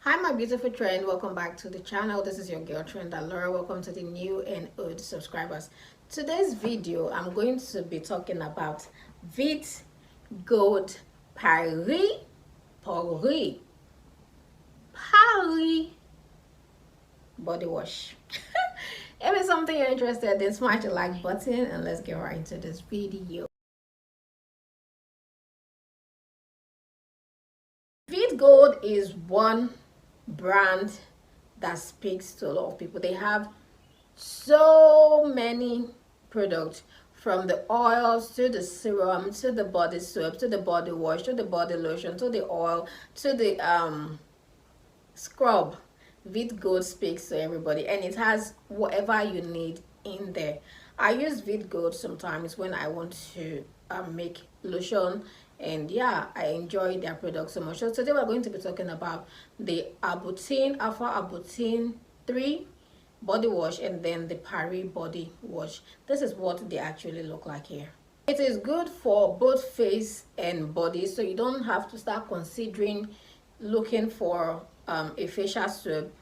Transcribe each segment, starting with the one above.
Hi my beautiful friend, welcome back to the channel. This is your girl Trend Laura. Welcome to the new and old subscribers. Today's video I'm going to be talking about Veet Gold Paris body wash. If it's something you're interested in, smash the like button and let's get right into this video. Veet Gold is one brand that speaks to a lot of people. They have so many products, from the oils to the serum to the body soap to the body wash to the body lotion to the oil to the scrub. Veet Gold speaks to everybody and it has whatever you need in there. I use Veet Gold sometimes when I want to make lotion, and yeah, I enjoy their products so much. So today we're going to be talking about the Arbutin 3 body wash and then the Paris body wash. This is what they actually look like here. It is good for both face and body, so you don't have to start considering looking for a facial soap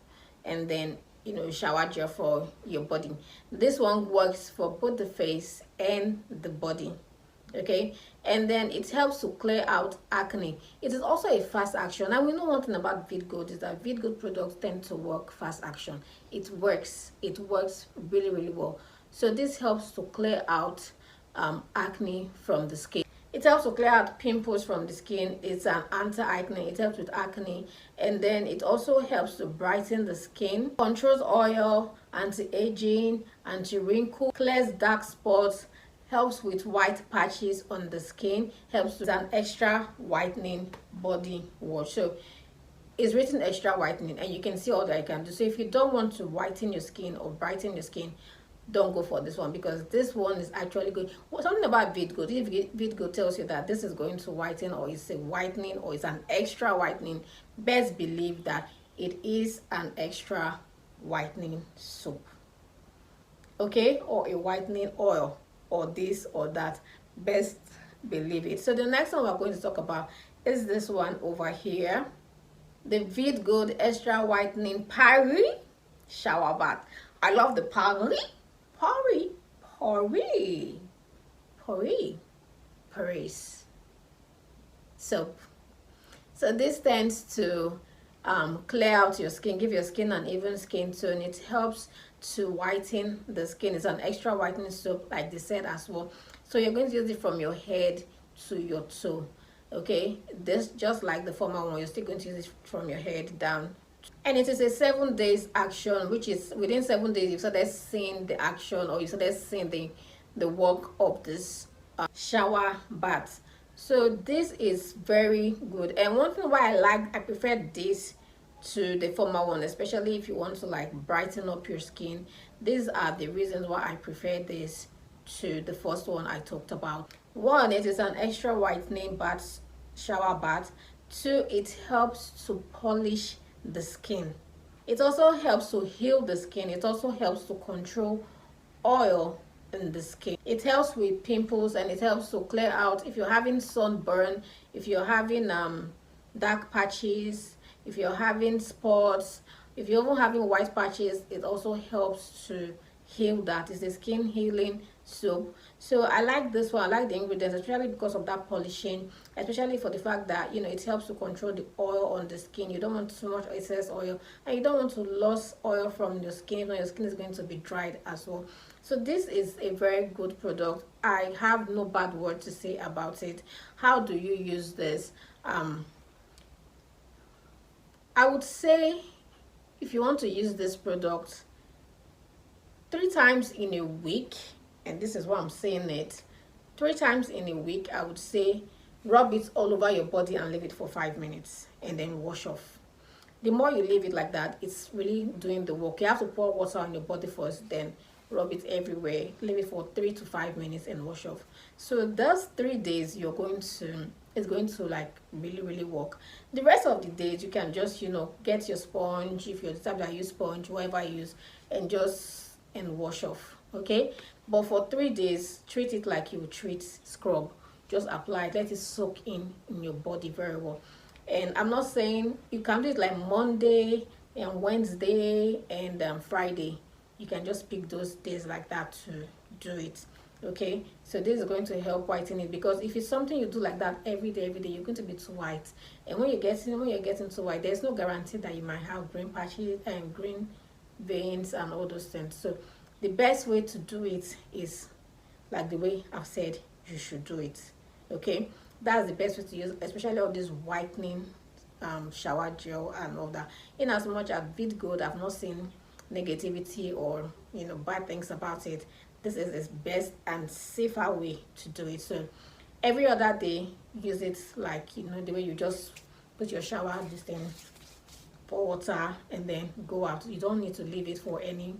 and then shower gel for your body. This one works for both the face and the body, okay? And then it helps to clear out acne. It is also a fast action, and we know one thing about Veet Gold is that Veet Gold products tend to work fast action. It works really well. So this helps to clear out acne from the skin. It helps to clear out pimples from the skin. It's an anti-acne. It helps with acne, and then it also helps to brighten the skin, controls oil, anti-aging, anti-wrinkle, clears dark spots, helps with white patches on the skin, helps with an extra whitening body wash. So it's written extra whitening, and you can see all that I can do. So if you don't want to whiten your skin or brighten your skin, don't go for this one, because this one is actually good. Something about Veet Gold, if Veet Gold tells you that this is going to whiten, or it's a whitening, or it's an extra whitening, best believe that it is an extra whitening soap, okay, or a whitening oil, or this or that. Best believe it. So the next one we're going to talk about is this one over here, the Veet Gold Extra Whitening Paris Shower Bath. I love the Paris soap. So this tends to clear out your skin, give your skin an even skin tone. It helps to whiten the skin. It's an extra whitening soap, like they said as well. So you're going to use it from your head to your toe, okay? This, just like the former one, you're still going to use it from your head down. And it is a 7 days action, which is within 7 days you started seeing the action, or you started seeing the work of this shower bath. So this is very good, and one thing why I prefer this to the former one, especially if you want to like brighten up your skin. These are the reasons why I prefer this to the first one I talked about. One, it is an extra whitening bath, shower bath. Two, it helps to polish the skin. It also helps to heal the skin. It also helps to control oil in the skin. It helps with pimples, and it helps to clear out if you're having sunburn, if you're having dark patches, if you're having spots, if you're even having white patches. It also helps to heal that. It's a skin healing soap. So I like this one. I like the ingredients, especially because of that polishing, especially for the fact that it helps to control the oil on the skin. You don't want too much excess oil, and you don't want to lose oil from your skin, or your skin is going to be dried as well. So this is a very good product. I have no bad word to say about it. How do you use this? I would say, if you want to use this product 3 times in a week, and this is why I'm saying it, 3 times in a week, I would say rub it all over your body and leave it for 5 minutes and then wash off. The more you leave it like that, it's really doing the work. You have to pour water on your body first, then rub it everywhere, leave it for 3 to 5 minutes and wash off. So those 3 days it's going to like really work. The rest of the days you can just get your sponge, if you're the type that use sponge, whatever you use, and wash off, okay? But for 3 days, treat it like you would treat scrub. Just apply it, let it soak in your body very well. And I'm not saying you can do it like Monday and Wednesday and Friday. You can just pick those days like that to do it. Okay, so this is going to help whiten it, because if it's something you do like that every day, you're going to be too white. And when you're getting too white, there's no guarantee that you might have green patches and green veins and all those things. So the best way to do it is like the way I've said you should do it. Okay, that's the best way to use, especially all this whitening shower gel and all that. In as much as Veet Gold, I've not seen negativity or bad things about it. This is its best and safer way to do it. So every other day, use it like the way you just put your shower this thing, pour water, and then go out. You don't need to leave it for any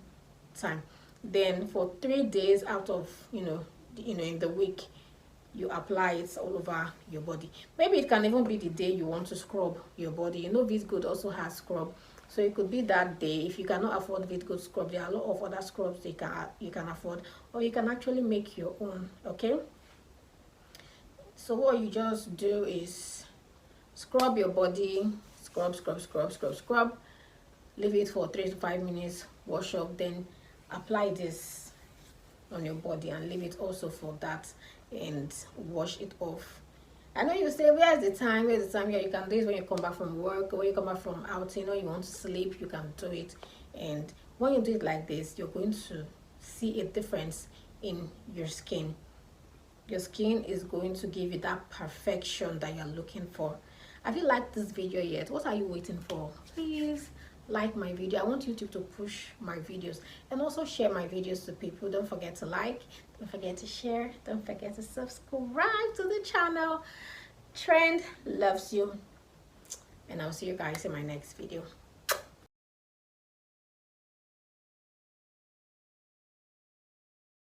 time. Then for 3 days out of in the week, you apply it all over your body. Maybe it can even be the day you want to scrub your body. Veet Gold also has scrub, so it could be that day. If you cannot afford Veet Gold scrub, there are a lot of other scrubs you can afford, or you can actually make your own. Okay, so what you just do is scrub your body, scrub, leave it for 3 to 5 minutes, wash off, then apply this on your body and leave it also for that and wash it off. I know you say, where's the time? Yeah, you can do it when you come back from work, or when you come back from outing, or you want to sleep, you can do it. And when you do it like this, you're going to see a difference in your skin. Your skin is going to give you that perfection that you're looking for. Have you liked this video yet? What are you waiting for? Please like my video. I want YouTube to push my videos, and also share my videos to people. Don't forget to like, don't forget to share, don't forget to subscribe to the channel. Trend loves you, and I'll see you guys in my next video.